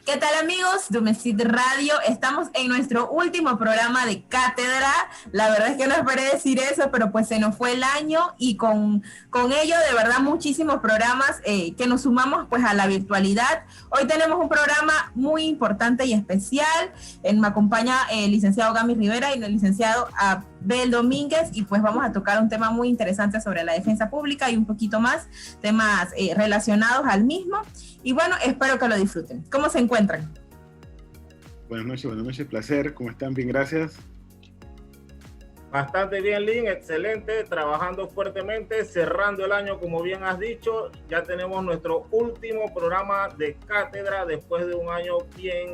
¿Qué tal, amigos de Umesit Radio? Estamos en nuestro último programa de cátedra. La verdad es que no esperé decir eso, pero pues se nos fue el año y con ello de verdad muchísimos programas que nos sumamos pues a la virtualidad. Hoy tenemos un programa muy importante y especial. Me acompaña el licenciado Gami Rivera y el licenciado Abel Domínguez, y pues vamos a tocar un tema muy interesante sobre la defensa pública y un poquito más temas relacionados al mismo. Y bueno, espero que lo disfruten. ¿Cómo se encuentran? Buenas noches, placer. ¿Cómo están? Bien, gracias. Bastante bien, Lin, excelente, trabajando fuertemente, cerrando el año, como bien has dicho. Ya tenemos nuestro último programa de cátedra después de un año bien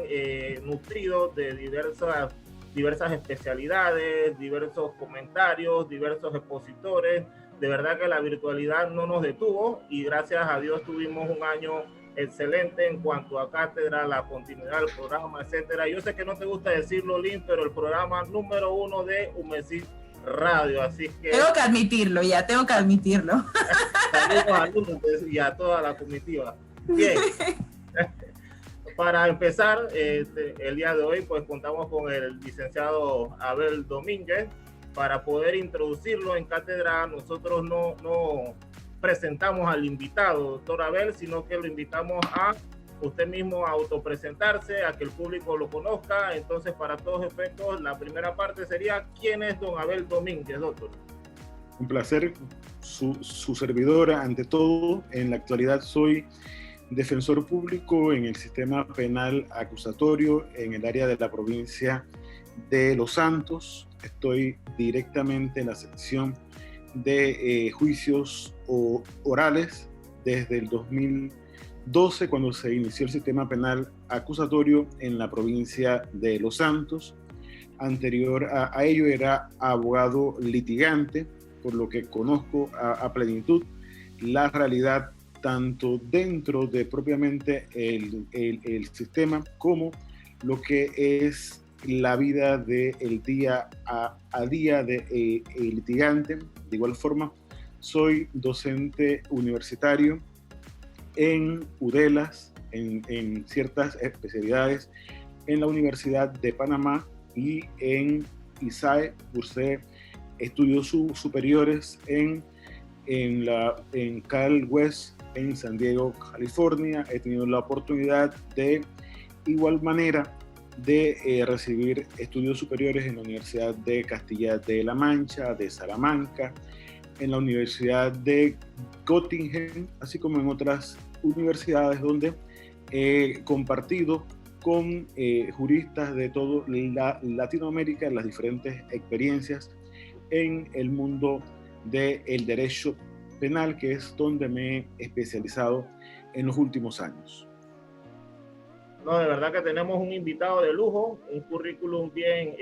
nutrido de diversas especialidades, diversos comentarios, diversos expositores. De verdad que la virtualidad no nos detuvo y gracias a Dios tuvimos un año excelente en cuanto a cátedra, la continuidad del programa, etcétera. Yo sé que no te gusta decirlo, Lin, pero el programa número 1 de Umesit Radio, así que... Tengo que admitirlo, tengo que admitirlo. Saludos a Lourdes y a toda la comitiva. Bien. Para empezar, el día de hoy, pues contamos con el licenciado Abel Domínguez. Para poder introducirlo en cátedra, nosotros no presentamos al invitado, doctor Abel, sino que lo invitamos a usted mismo a autopresentarse, a que el público lo conozca. Entonces, para todos efectos, la primera parte sería: ¿quién es don Abel Domínguez, doctor? Un placer, su servidora. Ante todo, en la actualidad soy defensor público en el sistema penal acusatorio en el área de la provincia de Los Santos. Estoy directamente en la sección de juicios orales desde el 2012, cuando se inició el sistema penal acusatorio en la provincia de Los Santos. Anterior a ello era abogado litigante, por lo que conozco a plenitud la realidad tanto dentro de propiamente el sistema como lo que es la vida del día a día de litigante. De igual forma, soy docente universitario en UDELAS, en ciertas especialidades, en la Universidad de Panamá y en ISAE. Cursé estudios superiores en Cal West, en San Diego, California. He tenido la oportunidad de igual manera de recibir estudios superiores en la Universidad de Castilla de la Mancha, de Salamanca, en la Universidad de Göttingen, así como en otras universidades donde he compartido con juristas de toda Latinoamérica las diferentes experiencias en el mundo del derecho penal, que es donde me he especializado en los últimos años. No, de verdad que tenemos un invitado de lujo, un currículum bien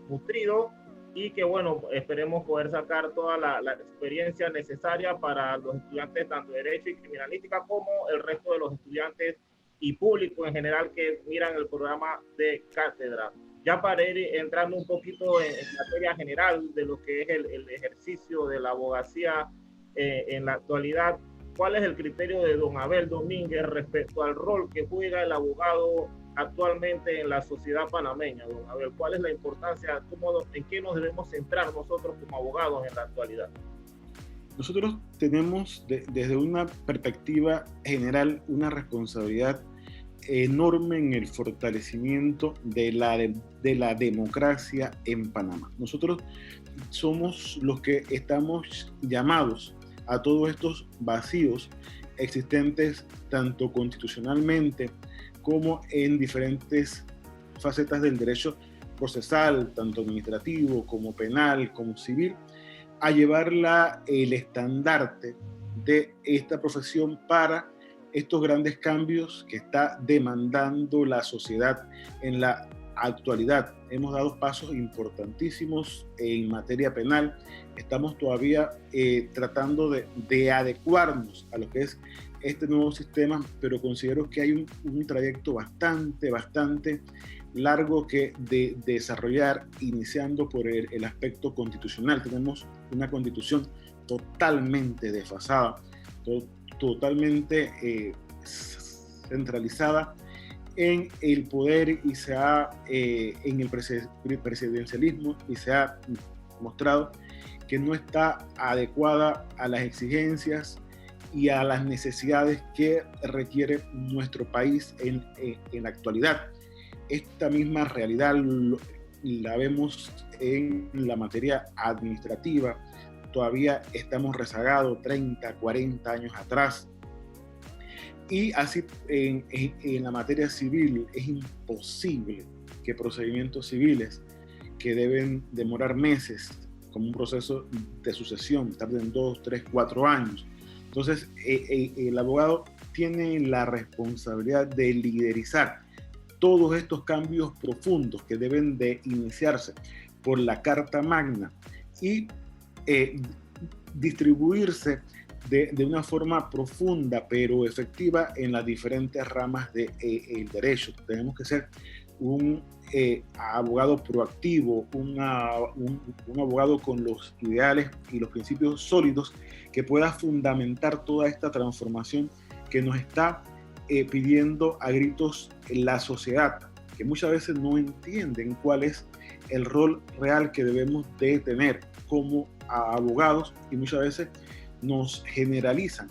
nutrido, y que bueno, esperemos poder sacar toda la experiencia necesaria para los estudiantes tanto de Derecho y Criminalística como el resto de los estudiantes y público en general que miran el programa de cátedra. Ya para ir entrando un poquito en materia general de lo que es el ejercicio de la abogacía en la actualidad, ¿cuál es el criterio de don Abel Domínguez respecto al rol que juega el abogado actualmente en la sociedad panameña, don Abel? ¿Cuál es la importancia? ¿En qué nos debemos centrar nosotros como abogados en la actualidad? Nosotros tenemos desde una perspectiva general una responsabilidad enorme en el fortalecimiento de la democracia en Panamá. Nosotros somos los que estamos llamados a todos estos vacíos existentes tanto constitucionalmente como en diferentes facetas del derecho procesal, tanto administrativo como penal, como civil, a llevar el estandarte de esta profesión para estos grandes cambios que está demandando la sociedad en la actualidad. Hemos dado pasos importantísimos en materia penal. Estamos todavía tratando de adecuarnos a lo que es este nuevo sistema, pero considero que hay un trayecto bastante largo que desarrollar, iniciando por el aspecto constitucional. Tenemos una constitución totalmente desfasada, totalmente centralizada en el poder y se ha, en el presidencialismo, y se ha mostrado que no está adecuada a las exigencias y a las necesidades que requiere nuestro país en la actualidad. Esta misma realidad la vemos en la materia administrativa. Todavía estamos rezagados 30, 40 años atrás. Y así en la materia civil es imposible que procedimientos civiles que deben demorar meses, como un proceso de sucesión, tarden 2, 3, 4 años. Entonces, el abogado tiene la responsabilidad de liderizar todos estos cambios profundos que deben de iniciarse por la Carta Magna y distribuirse de una forma profunda pero efectiva en las diferentes ramas del derecho. Tenemos que ser un abogado proactivo, un abogado con los ideales y los principios sólidos que pueda fundamentar toda esta transformación que nos está pidiendo a gritos la sociedad, que muchas veces no entienden cuál es el rol real que debemos de tener como abogados, y muchas veces nos generalizan,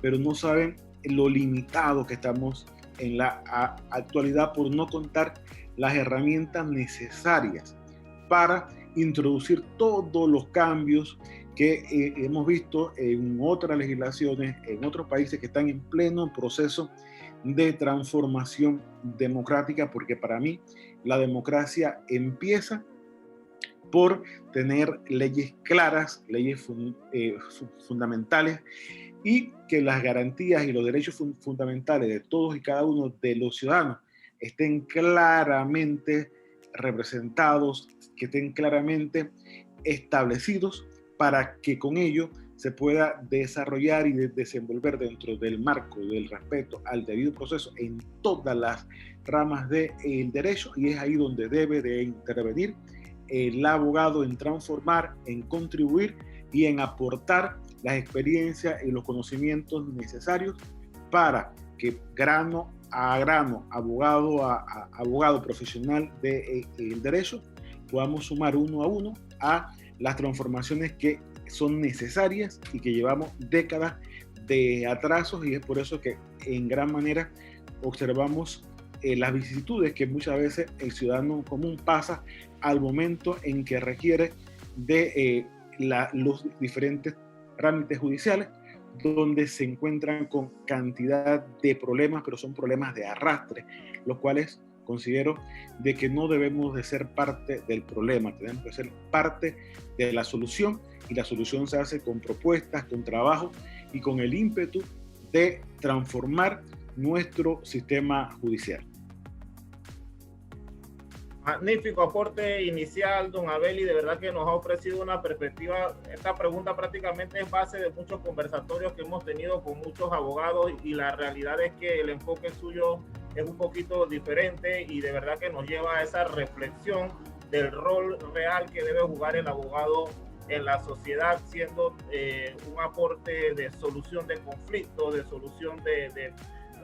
pero no saben lo limitado que estamos en la actualidad por no contar las herramientas necesarias para introducir todos los cambios que hemos visto en otras legislaciones, en otros países que están en pleno proceso de transformación democrática, porque para mí la democracia empieza por tener leyes claras, leyes fundamentales, y que las garantías y los derechos fundamentales de todos y cada uno de los ciudadanos estén claramente representados, que estén claramente establecidos, para que con ello se pueda desarrollar y desenvolver dentro del marco del respeto al debido proceso en todas las ramas del derecho, y es ahí donde debe de intervenir el abogado en transformar, en contribuir y en aportar las experiencias y los conocimientos necesarios para que grano a grano, abogado a abogado profesional del derecho, podamos sumar uno a uno a las transformaciones que son necesarias y que llevamos décadas de atrasos, y es por eso que en gran manera observamos las vicisitudes que muchas veces el ciudadano común pasa al momento en que requiere de los diferentes trámites judiciales, donde se encuentran con cantidad de problemas, pero son problemas de arrastre, los cuales considero de que no debemos de ser parte del problema, tenemos que ser parte de la solución, y la solución se hace con propuestas, con trabajo y con el ímpetu de transformar nuestro sistema judicial. Magnífico aporte inicial, don Abel, y de verdad que nos ha ofrecido una perspectiva. Esta pregunta prácticamente es base de muchos conversatorios que hemos tenido con muchos abogados, y la realidad es que el enfoque suyo es un poquito diferente, y de verdad que nos lleva a esa reflexión del rol real que debe jugar el abogado en la sociedad, siendo un aporte de solución de conflictos, de solución de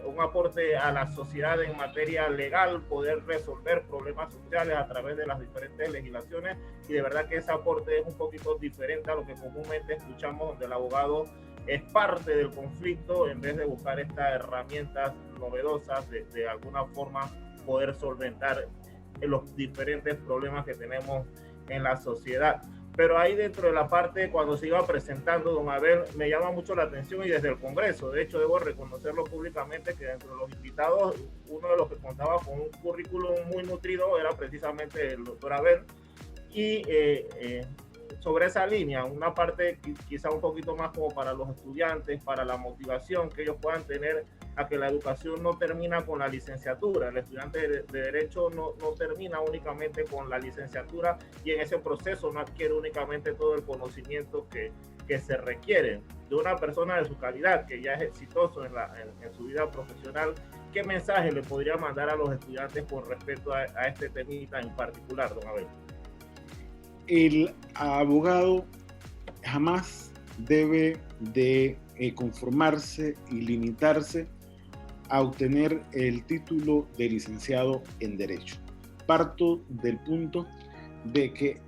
un aporte a la sociedad en materia legal, poder resolver problemas sociales a través de las diferentes legislaciones, y de verdad que ese aporte es un poquito diferente a lo que comúnmente escuchamos, donde el abogado es parte del conflicto en vez de buscar estas herramientas novedosas de alguna forma poder solventar los diferentes problemas que tenemos en la sociedad. Pero ahí dentro de la parte, cuando se iba presentando, don Abel, me llama mucho la atención, y desde el Congreso, de hecho debo reconocerlo públicamente, que dentro de los invitados, uno de los que contaba con un currículum muy nutrido era precisamente el doctor Abel, y sobre esa línea, una parte quizá un poquito más como para los estudiantes, para la motivación que ellos puedan tener a que la educación no termina con la licenciatura. El estudiante de Derecho no termina únicamente con la licenciatura, y en ese proceso no adquiere únicamente todo el conocimiento que se requiere de una persona de su calidad, que ya es exitoso en su vida profesional. ¿Qué mensaje le podría mandar a los estudiantes con respecto a este temita en particular, don Abel? El abogado jamás debe de conformarse y limitarse a obtener el título de licenciado en Derecho. Parto del punto de que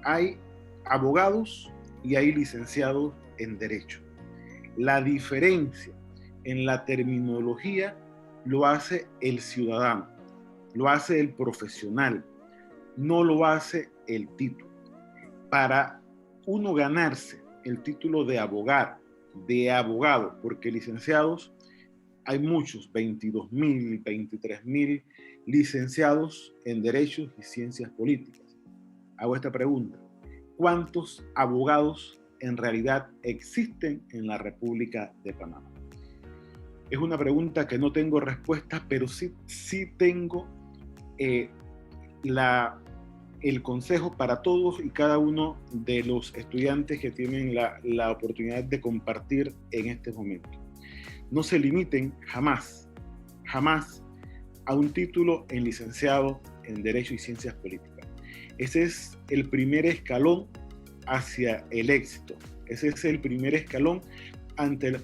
hay abogados y hay licenciados en Derecho. La diferencia en la terminología lo hace el ciudadano, lo hace el profesional, no lo hace el título. Para uno ganarse el título de abogado, porque licenciados hay muchos, 22.000, 23.000 licenciados en Derechos y Ciencias Políticas. Hago esta pregunta: ¿cuántos abogados en realidad existen en la República de Panamá? Es una pregunta que no tengo respuesta, pero sí tengo el consejo para todos y cada uno de los estudiantes que tienen la oportunidad de compartir en este momento. No se limiten jamás a un título en licenciado en Derecho y Ciencias Políticas. Ese es el primer escalón hacia el éxito. Ese es el primer escalón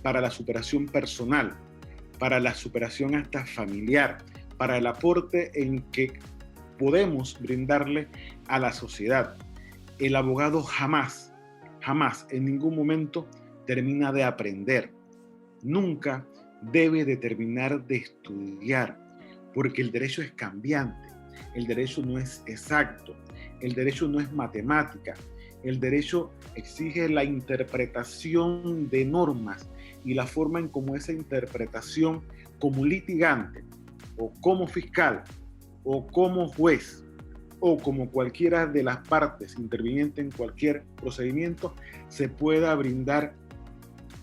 para la superación personal, para la superación hasta familiar, para el aporte en que podemos brindarle a la sociedad. El abogado jamás, en ningún momento termina de aprender. Nunca debe de terminar de estudiar, porque el derecho es cambiante, el derecho no es exacto, el derecho no es matemática, el derecho exige la interpretación de normas y la forma en cómo esa interpretación, como litigante o como fiscal o como juez o como cualquiera de las partes intervinientes en cualquier procedimiento, se pueda brindar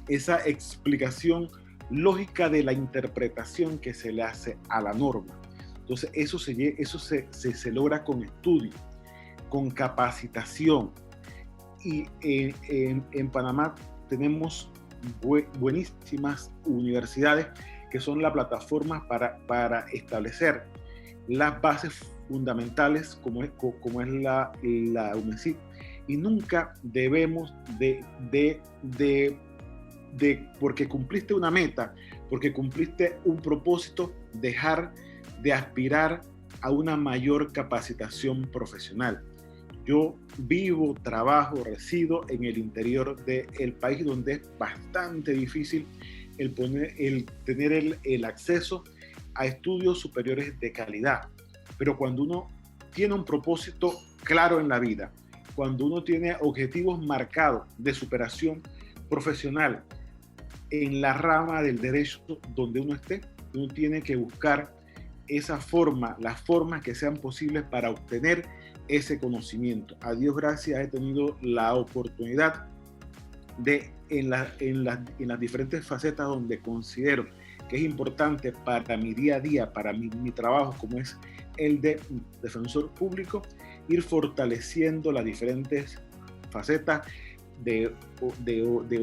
esa explicación lógica de la interpretación que se le hace a la norma. Entonces eso se logra con estudio, con capacitación. Y en Panamá tenemos buenísimas universidades que son la plataforma para establecer las bases fundamentales como es la UNESID, y nunca debemos de porque cumpliste una meta, porque cumpliste un propósito, dejar de aspirar a una mayor capacitación profesional. Yo vivo, trabajo, resido en el interior del país, donde es bastante difícil el tener el acceso a estudios superiores de calidad. Pero cuando uno tiene un propósito claro en la vida, cuando uno tiene objetivos marcados de superación profesional en la rama del derecho donde uno esté, uno tiene que buscar esa forma, las formas que sean posibles para obtener ese conocimiento. A Dios gracias, he tenido la oportunidad de en las diferentes facetas donde considero que es importante para mi día a día, para mi trabajo, como es el de defensor público, ir fortaleciendo las diferentes facetas de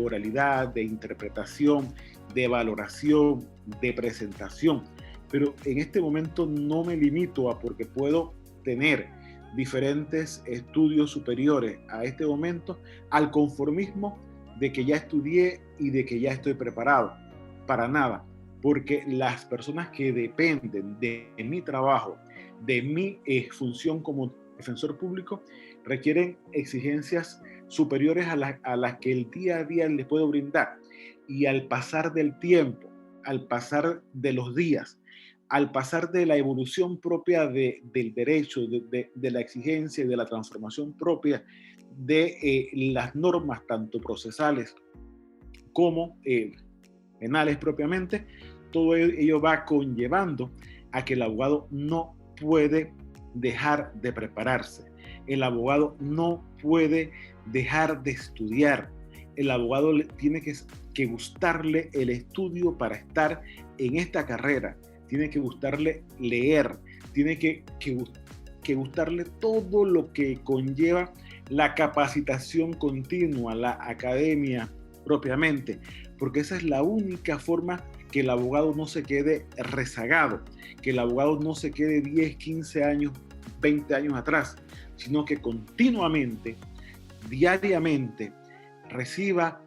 oralidad, de interpretación, de valoración, de presentación. Pero en este momento no me limito a porque puedo tener diferentes estudios superiores a este momento, al conformismo de que ya estudié y de que ya estoy preparado. Para nada, porque las personas que dependen de mi trabajo, de mi función como defensor público, requieren exigencias superiores a las que el día a día les puedo brindar. Y al pasar del tiempo, al pasar de los días, al pasar de la evolución propia del derecho, de la exigencia y de la transformación propia de las normas, tanto procesales como penales propiamente, todo ello va conllevando a que el abogado no puede dejar de prepararse. El abogado no puede dejar de estudiar. El abogado tiene que gustarle el estudio para estar en esta carrera. Tiene que gustarle leer. Tiene que gustarle todo lo que conlleva la capacitación continua, la academia propiamente, porque esa es la única forma que el abogado no se quede rezagado, que el abogado no se quede 10, 15 años, 20 años atrás, sino que continuamente, diariamente, reciba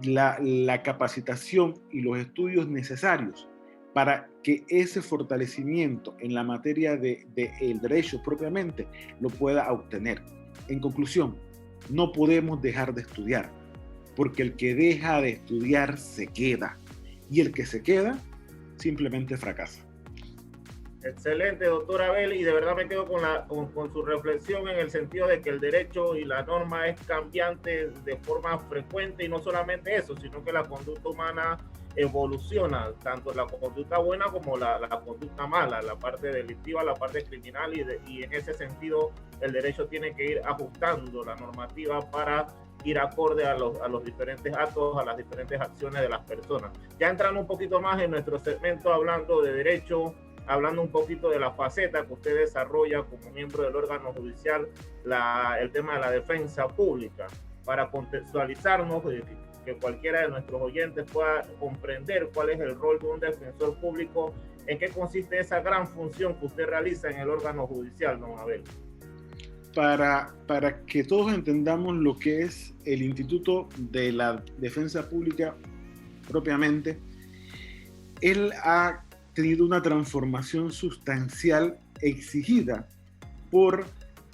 la capacitación y los estudios necesarios para que ese fortalecimiento en la materia del derecho propiamente lo pueda obtener. En conclusión, no podemos dejar de estudiar, porque el que deja de estudiar se queda, y el que se queda simplemente fracasa. Excelente, doctor Abel, y de verdad me quedo con su reflexión en el sentido de que el derecho y la norma es cambiante de forma frecuente, y no solamente eso, sino que la conducta humana evoluciona, tanto la conducta buena como la conducta mala, la parte delictiva, la parte criminal, y en ese sentido el derecho tiene que ir ajustando la normativa para ir acorde a los diferentes actos, a las diferentes acciones de las personas. Ya entrando un poquito más en nuestro segmento hablando de derecho, hablando un poquito de la faceta que usted desarrolla como miembro del órgano judicial, el tema de la defensa pública, para contextualizarnos, que cualquiera de nuestros oyentes pueda comprender cuál es el rol de un defensor público, en qué consiste esa gran función que usted realiza en el órgano judicial, don Abel. Para que todos entendamos lo que es el Instituto de la Defensa Pública propiamente, él ha tenido una transformación sustancial exigida por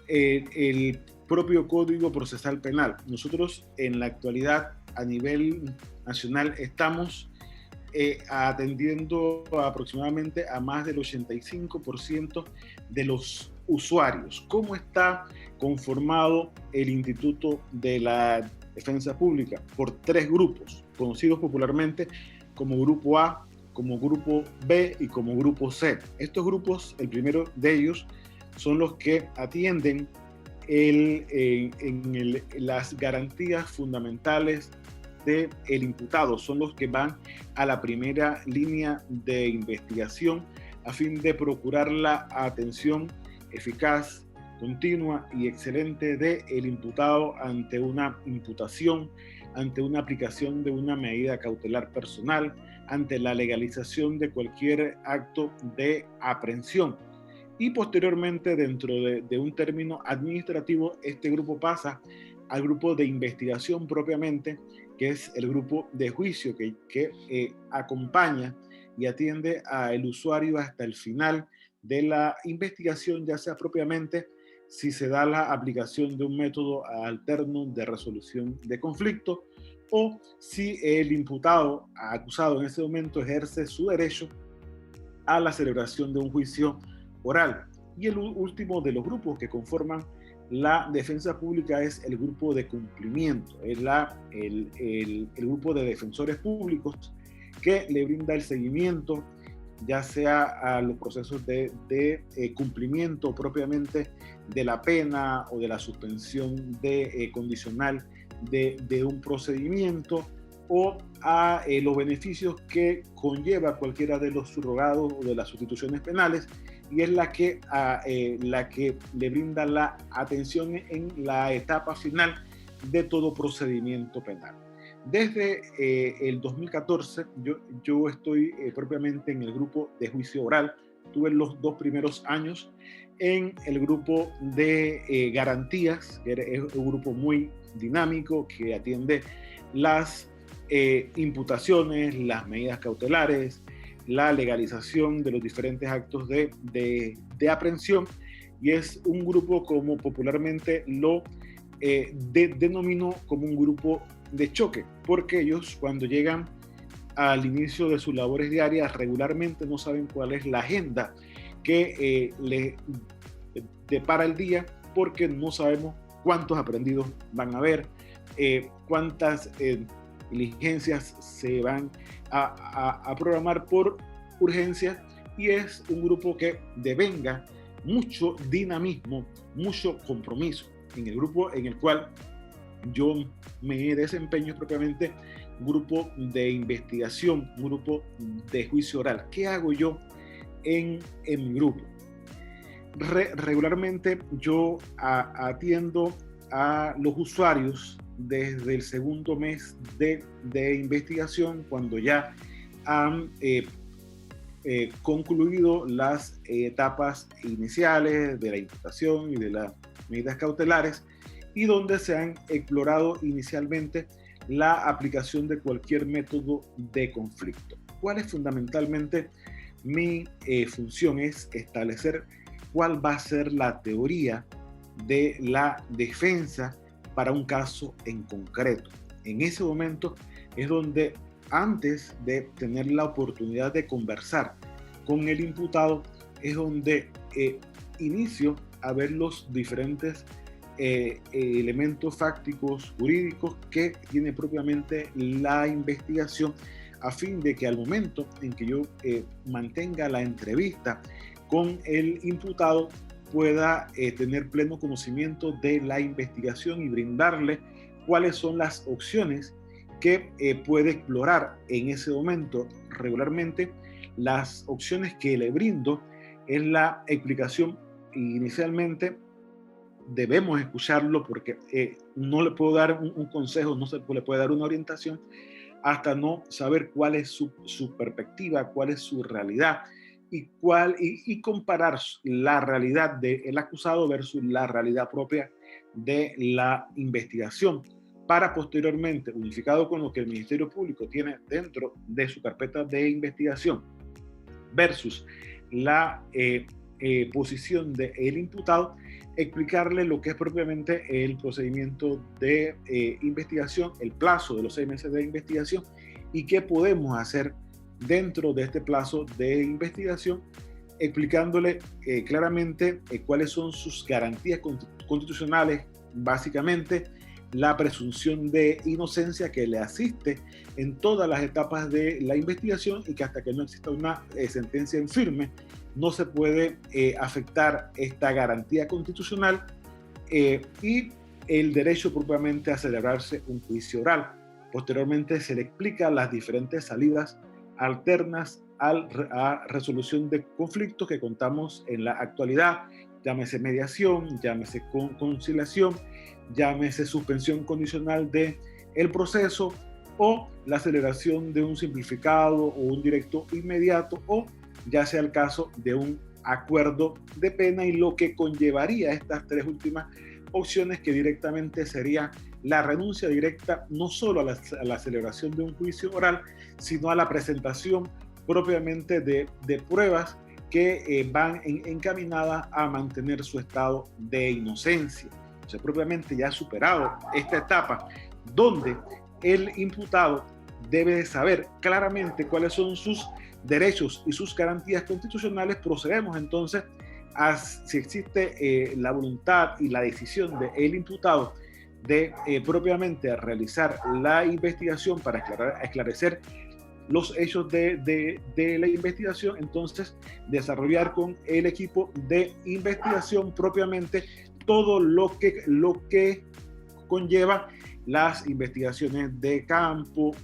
el propio Código Procesal Penal. Nosotros en la actualidad a nivel nacional estamos atendiendo aproximadamente a más del 85% de los usuarios. ¿Cómo está conformado el Instituto de la Defensa Pública? Por 3 grupos, conocidos popularmente como Grupo A, como Grupo B y como Grupo C. Estos grupos, el primero de ellos, son los que atienden las garantías fundamentales del imputado, son los que van a la primera línea de investigación a fin de procurar la atención eficaz, continua y excelente del imputado ante una imputación, ante una aplicación de una medida cautelar personal, ante la legalización de cualquier acto de aprehensión. Y posteriormente, dentro de un término administrativo, este grupo pasa al grupo de investigación propiamente, que es el grupo de juicio que acompaña y atiende al usuario hasta el final de la investigación, ya sea propiamente si se da la aplicación de un método alterno de resolución de conflicto, o si el imputado acusado en ese momento ejerce su derecho a la celebración de un juicio oral. Y el último de los grupos que conforman la defensa pública es el grupo de cumplimiento, es el grupo de defensores públicos que le brinda el seguimiento, ya sea a los procesos de cumplimiento propiamente de la pena o de la suspensión condicional de un procedimiento, o a los beneficios que conlleva cualquiera de los subrogados o de las sustituciones penales, y es la que le brinda la atención en la etapa final de todo procedimiento penal. Desde el 2014 yo estoy propiamente en el grupo de juicio oral. Tuve los 2 primeros años en el grupo de garantías, que es un grupo muy dinámico que atiende las imputaciones, las medidas cautelares, la legalización de los diferentes actos de aprehensión, y es un grupo, como popularmente lo denomino, como un grupo de choque, porque ellos, cuando llegan al inicio de sus labores diarias, regularmente no saben cuál es la agenda que les depara el día, porque no sabemos cuántos aprehendidos van a haber, cuántas diligencias se van a programar por urgencia, y es un grupo que devenga mucho dinamismo, mucho compromiso. En el grupo en el cual yo me desempeño propiamente, un grupo de investigación, un grupo de juicio oral. ¿Qué hago yo en mi grupo? Regularmente yo atiendo a los usuarios desde el segundo mes de investigación, cuando ya han concluido las etapas iniciales de la imputación y de las medidas cautelares, y donde se han explorado inicialmente la aplicación de cualquier método de conflicto. ¿Cuál es fundamentalmente mi función? Es establecer cuál va a ser la teoría de la defensa para un caso en concreto. En ese momento es donde, antes de tener la oportunidad de conversar con el imputado, es donde inicio a ver los diferentes elementos fácticos, jurídicos que tiene propiamente la investigación, a fin de que al momento en que yo mantenga la entrevista con el imputado pueda tener pleno conocimiento de la investigación y brindarle cuáles son las opciones que puede explorar en ese momento. Regularmente, las opciones que le brindo es la explicación. Inicialmente debemos escucharlo, porque no le puedo dar un consejo, no se le puede dar una orientación hasta no saber cuál es su perspectiva, cuál es su realidad, y comparar la realidad del acusado versus la realidad propia de la investigación, para posteriormente, unificado con lo que el Ministerio Público tiene dentro de su carpeta de investigación versus la posición del imputado, explicarle lo que es propiamente el procedimiento de investigación, el plazo de los 6 meses de investigación, y qué podemos hacer dentro de este plazo de investigación, explicándole claramente cuáles son sus garantías constitucionales, básicamente la presunción de inocencia que le asiste en todas las etapas de la investigación, y que hasta que no exista una sentencia en firme no se puede afectar esta garantía constitucional, y el derecho propiamente a celebrarse un juicio oral. Posteriormente se le explica las diferentes salidas alternas a resolución de conflictos que contamos en la actualidad, llámese mediación, llámese conciliación, llámese suspensión condicional del proceso, o la celebración de un simplificado o un directo inmediato, o ya sea el caso de un acuerdo de pena, y lo que conllevaría estas 3 últimas opciones, que directamente sería la renuncia directa no solo a la celebración de un juicio oral, sino a la presentación propiamente de pruebas que van encaminadas a mantener su estado de inocencia. O sea, propiamente ya superado esta etapa, donde el imputado debe de saber claramente cuáles son sus derechos y sus garantías constitucionales, procedemos entonces a, si existe la voluntad y la decisión del imputado de propiamente realizar la investigación para esclarecer los hechos de la investigación, entonces desarrollar con el equipo de investigación propiamente todo lo que conlleva las investigaciones de campo,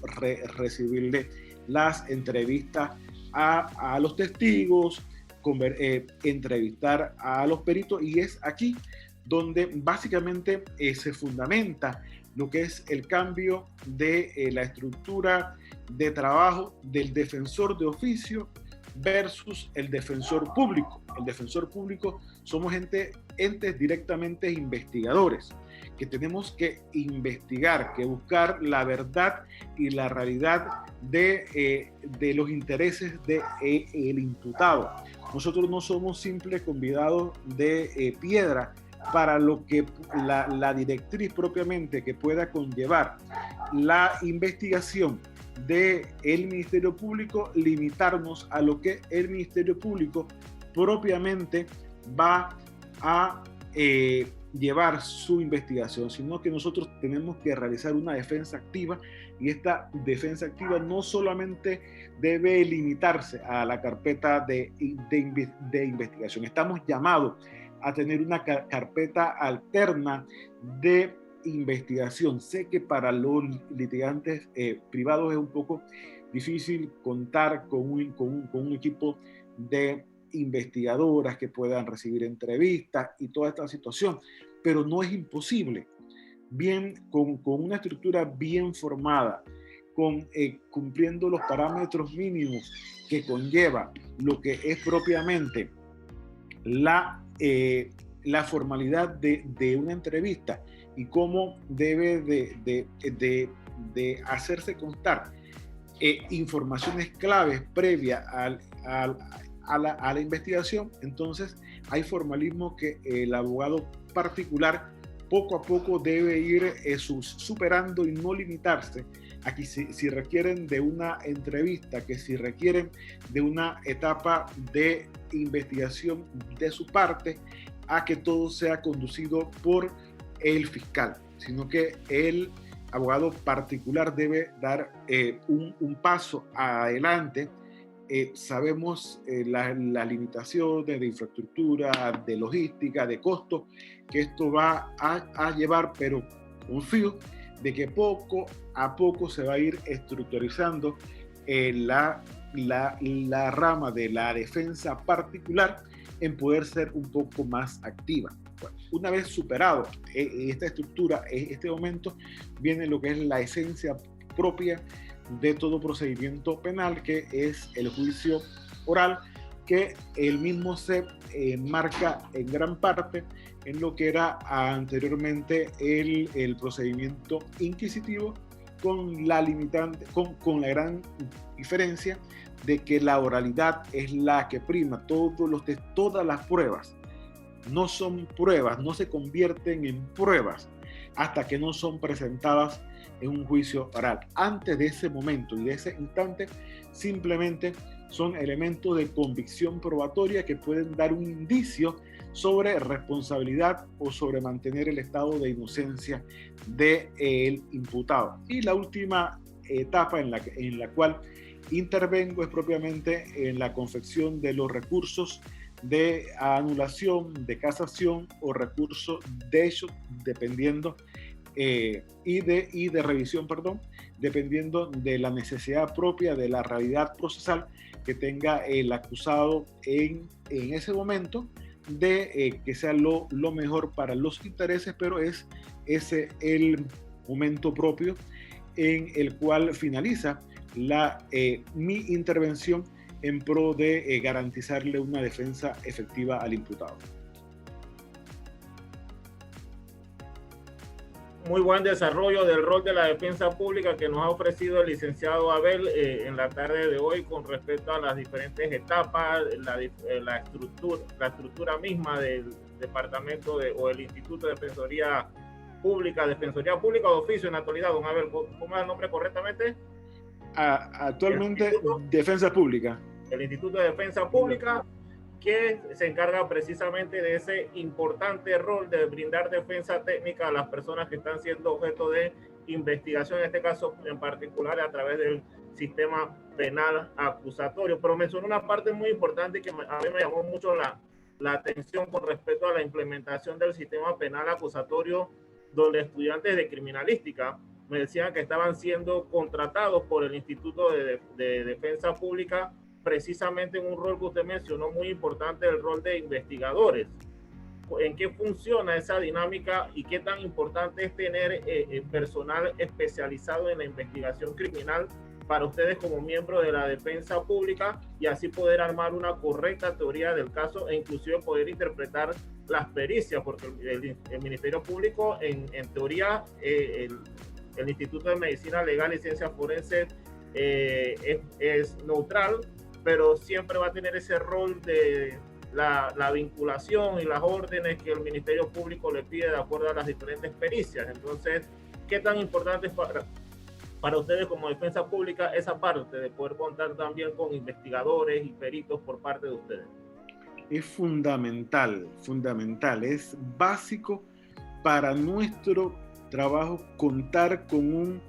recibirle las entrevistas a los testigos, entrevistar a los peritos, y es aquí donde básicamente se fundamenta lo que es el cambio de la estructura de trabajo del defensor de oficio versus el defensor público. El defensor público somos entes directamente investigadores, que tenemos que investigar, que buscar la verdad y la realidad de los intereses del imputado. Nosotros no somos simples convidados de piedra para lo que la directriz propiamente que pueda conllevar la investigación del Ministerio Público, limitarnos a lo que el Ministerio Público propiamente va a llevar su investigación, sino que nosotros tenemos que realizar una defensa activa, y esta defensa activa no solamente debe limitarse a la carpeta de investigación. Estamos llamados a tener una carpeta alterna de investigación. Sé que para los litigantes privados es un poco difícil contar con un equipo de investigadoras que puedan recibir entrevistas y toda esta situación, pero no es imposible. Bien, con una estructura bien formada, cumpliendo los parámetros mínimos que conlleva lo que es propiamente la formalidad de una entrevista, y cómo debe de de hacerse constar informaciones claves previas a la investigación, entonces hay formalismo que el abogado particular poco a poco debe ir superando y no limitarse a que si requieren de una entrevista, que si requieren de una etapa de investigación de su parte, a que todo sea conducido por el fiscal, sino que el abogado particular debe dar un paso adelante. Sabemos las limitaciones de infraestructura, de logística, de costo que esto va a llevar, pero confío de que poco a poco se va a ir estructurizando la rama de la defensa particular en poder ser un poco más activa. Bueno, una vez superado esta estructura, este momento, viene lo que es la esencia propia de todo procedimiento penal, que es el juicio oral, que el mismo se marca en gran parte en lo que era anteriormente el procedimiento inquisitivo, con la limitante, con la gran diferencia de que la oralidad es la que prima. Todas las pruebas no son pruebas, no se convierten en pruebas hasta que no son presentadas en un juicio oral. Antes de ese momento y de ese instante, simplemente son elementos de convicción probatoria que pueden dar un indicio sobre responsabilidad o sobre mantener el estado de inocencia del imputado. Y la última etapa en la cual intervengo es propiamente en la confección de los recursos de anulación, de casación o recursos de hecho, dependiendo y de revisión, perdón, dependiendo de la necesidad propia, de la realidad procesal que tenga el acusado en ese momento, de que sea lo mejor para los intereses, pero es ese el momento propio en el cual finaliza mi intervención en pro de garantizarle una defensa efectiva al imputado. Muy buen desarrollo del rol de la defensa pública que nos ha ofrecido el licenciado Abel en la tarde de hoy con respecto a las diferentes etapas, la estructura misma del departamento o el Instituto de Defensoría Pública de Oficio en la actualidad. Don Abel, ¿cómo es el nombre correctamente? Actualmente Defensa Pública. El Instituto de Defensa Pública, que se encarga precisamente de ese importante rol de brindar defensa técnica a las personas que están siendo objeto de investigación, en este caso en particular a través del sistema penal acusatorio. Pero mencionó una parte muy importante que a mí me llamó mucho la atención con respecto a la implementación del sistema penal acusatorio, donde estudiantes de criminalística me decían que estaban siendo contratados por el Instituto de Defensa Pública precisamente en un rol que usted mencionó muy importante, el rol de investigadores. ¿En qué funciona esa dinámica y qué tan importante es tener personal especializado en la investigación criminal para ustedes como miembros de la defensa pública y así poder armar una correcta teoría del caso e inclusive poder interpretar las pericias? Porque el Ministerio Público, en teoría, el Instituto de Medicina Legal y Ciencias Forenses es neutral, pero siempre va a tener ese rol de la vinculación y las órdenes que el Ministerio Público le pide de acuerdo a las diferentes pericias. Entonces, ¿qué tan importante es para ustedes como defensa pública esa parte de poder contar también con investigadores y peritos por parte de ustedes? Es fundamental, es básico para nuestro trabajo contar con un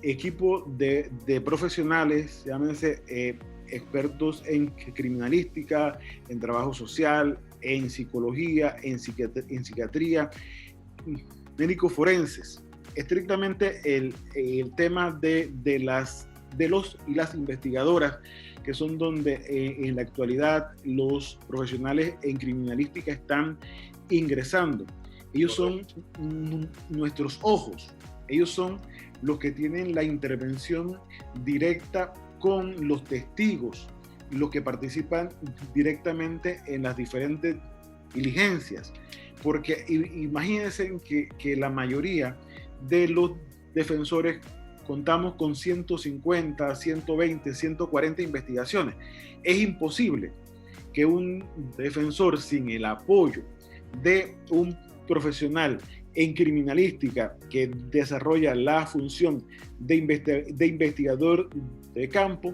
equipo de profesionales, llámense expertos en criminalística, en trabajo social, en psicología, en psiquiatría, médicos forenses. Estrictamente el tema de los y las investigadoras, que son donde en la actualidad los profesionales en criminalística están ingresando. Ellos son nuestros ojos, ellos son los que tienen la intervención directa con los testigos, los que participan directamente en las diferentes diligencias. Porque imagínense que la mayoría de los defensores contamos con 150, 120, 140 investigaciones. Es imposible que un defensor sin el apoyo de un profesional en criminalística que desarrolla la función de investigador de campo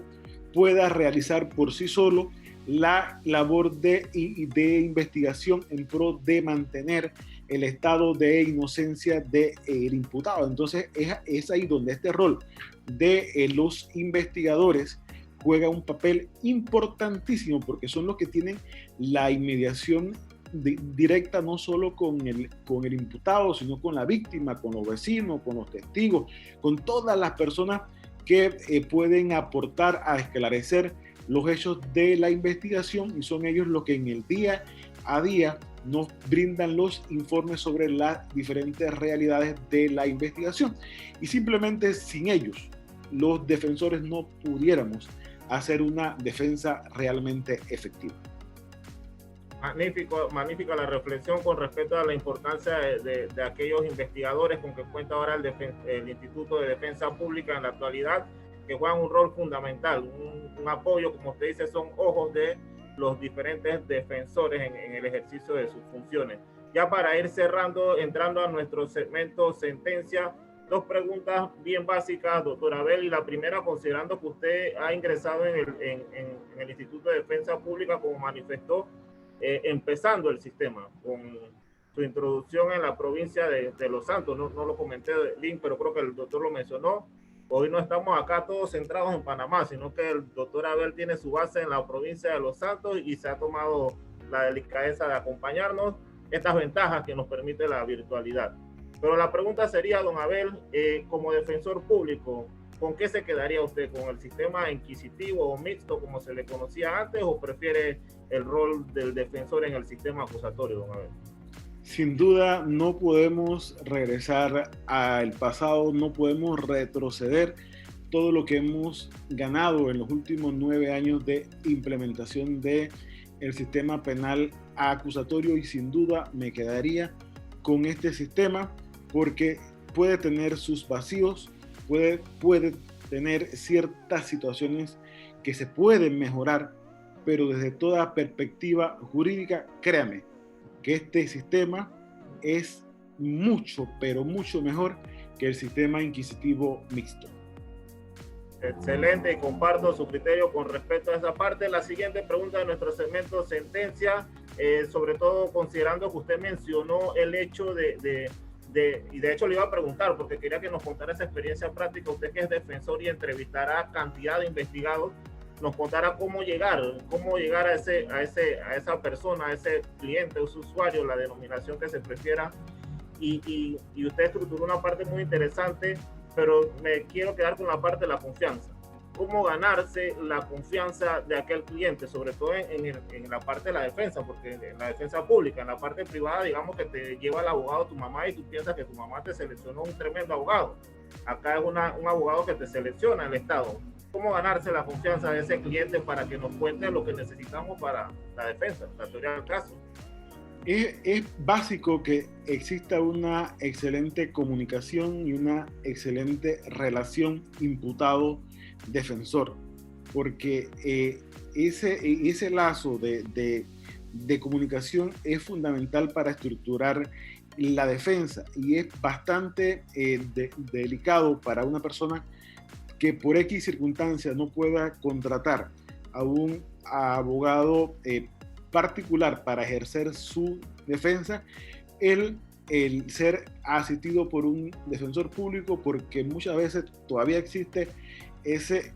pueda realizar por sí solo la labor de investigación en pro de mantener el estado de inocencia del imputado. Entonces es ahí donde este rol de los investigadores juega un papel importantísimo, porque son los que tienen la inmediación directa no solo con el imputado, sino con la víctima, con los vecinos, con los testigos, con todas las personas que pueden aportar a esclarecer los hechos de la investigación, y son ellos los que en el día a día nos brindan los informes sobre las diferentes realidades de la investigación. Y simplemente sin ellos, los defensores no pudiéramos hacer una defensa realmente efectiva. Magnífica la reflexión con respecto a la importancia de aquellos investigadores con que cuenta ahora el Instituto de Defensa Pública en la actualidad, que juegan un rol fundamental, un apoyo, como usted dice, son ojos de los diferentes defensores en el ejercicio de sus funciones. Ya para ir cerrando, entrando a nuestro segmento sentencia, dos preguntas bien básicas, doctora Abel, y la primera, considerando que usted ha ingresado en el Instituto de Defensa Pública, como manifestó, empezando el sistema, con su introducción en la provincia de Los Santos. No lo comenté, Lynn, pero creo que el doctor lo mencionó. Hoy no estamos acá todos centrados en Panamá, sino que el doctor Abel tiene su base en la provincia de Los Santos y se ha tomado la delicadeza de acompañarnos, estas ventajas que nos permite la virtualidad. Pero la pregunta sería, don Abel, como defensor público, ¿con qué se quedaría usted? ¿Con el sistema inquisitivo o mixto, como se le conocía antes, o prefiere el rol del defensor en el sistema acusatorio, don Abel? Sin duda no podemos regresar al pasado, no podemos retroceder todo lo que hemos ganado en los últimos 9 años de implementación del sistema penal acusatorio, y sin duda me quedaría con este sistema porque puede tener sus vacíos, puede tener ciertas situaciones que se pueden mejorar, pero desde toda perspectiva jurídica, créame que este sistema es mucho, pero mucho mejor que el sistema inquisitivo mixto. Excelente, y comparto su criterio con respecto a esa parte. La siguiente pregunta de nuestro segmento sentencia, sobre todo considerando que usted mencionó el hecho y de hecho le iba a preguntar porque quería que nos contara esa experiencia práctica, usted que es defensor y entrevistará cantidad de investigados, nos contará cómo llegar a esa persona, a ese cliente, a ese usuario, la denominación que se prefiera, y usted estructuró una parte muy interesante, pero me quiero quedar con la parte de la confianza. ¿Cómo ganarse la confianza de aquel cliente, sobre todo en la parte de la defensa? Porque en la defensa pública, en la parte privada, digamos que te lleva el abogado tu mamá y tú piensas que tu mamá te seleccionó un tremendo abogado. Acá es un abogado que te selecciona el Estado. ¿Cómo ganarse la confianza de ese cliente para que nos cuente lo que necesitamos para la defensa, la teoría del caso? Es básico que exista una excelente comunicación y una excelente relación imputado-defensor, porque ese lazo de comunicación es fundamental para estructurar la defensa, y es bastante delicado para una persona que por X circunstancias no pueda contratar a un abogado particular para ejercer su defensa, el ser asistido por un defensor público, porque muchas veces todavía existe ese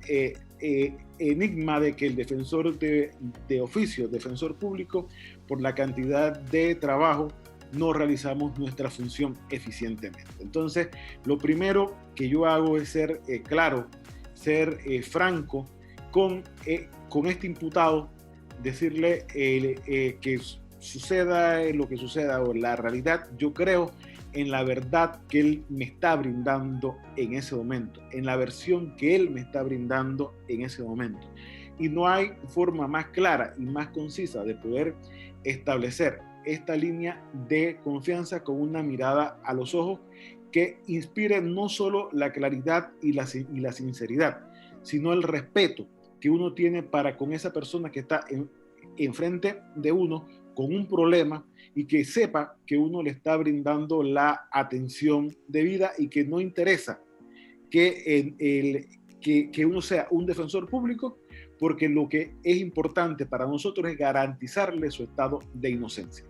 enigma de que el defensor de oficio, defensor público, por la cantidad de trabajo, no realizamos nuestra función eficientemente. Entonces, lo primero que yo hago es ser claro, ser franco con este imputado, decirle que suceda lo que suceda o la realidad, yo creo en la verdad que él me está brindando en ese momento, en la versión que él me está brindando en ese momento. Y no hay forma más clara y más concisa de poder establecer esta línea de confianza con una mirada a los ojos que inspire no solo la claridad y la sinceridad, sino el respeto que uno tiene para con esa persona que está enfrente de uno con un problema, y que sepa que uno le está brindando la atención debida y que no interesa que uno sea un defensor público, porque lo que es importante para nosotros es garantizarle su estado de inocencia.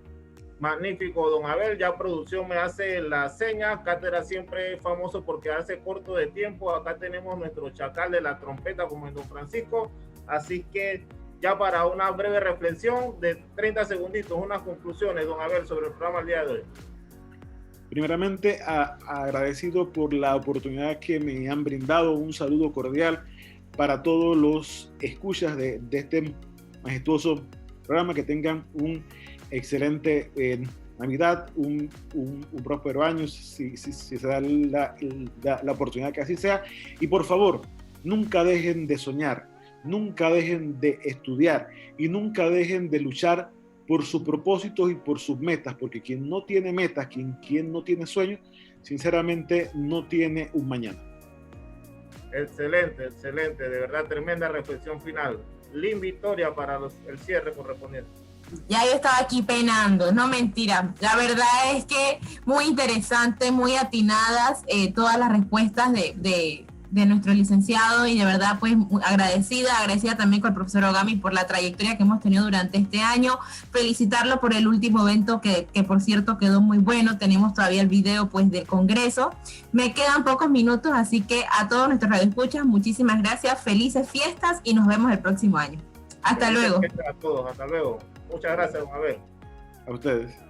Magnífico, don Abel. Ya producción me hace la seña. Cátedra siempre es famoso por quedarse corto de tiempo. Acá tenemos nuestro chacal de la trompeta como en don Francisco. Así que ya para una breve reflexión de 30 segunditos, unas conclusiones, don Abel, sobre el programa el día de hoy. Primeramente, agradecido por la oportunidad que me han brindado. Un saludo cordial para todos los escuchas de este majestuoso programa. Que tengan un excelente Navidad, un próspero año, si se da la oportunidad que así sea. Y por favor, nunca dejen de soñar, nunca dejen de estudiar y nunca dejen de luchar por sus propósitos y por sus metas, porque quien no tiene metas, quien no tiene sueños, sinceramente no tiene un mañana. Excelente, excelente, de verdad, tremenda reflexión final. Lynn Victoria para el cierre correspondiente. Ya yo estaba aquí penando, no mentira. La verdad es que muy interesante, muy atinadas todas las respuestas de nuestro licenciado, y de verdad pues agradecida también con el profesor Ogami por la trayectoria que hemos tenido durante este año. Felicitarlo por el último evento que por cierto quedó muy bueno. Tenemos todavía el video pues del congreso. Me quedan pocos minutos, así que a todos nuestros radioescuchas, muchísimas gracias, felices fiestas y nos vemos el próximo año. Hasta luego. A todos, hasta luego. Muchas gracias, don Abel. A ustedes.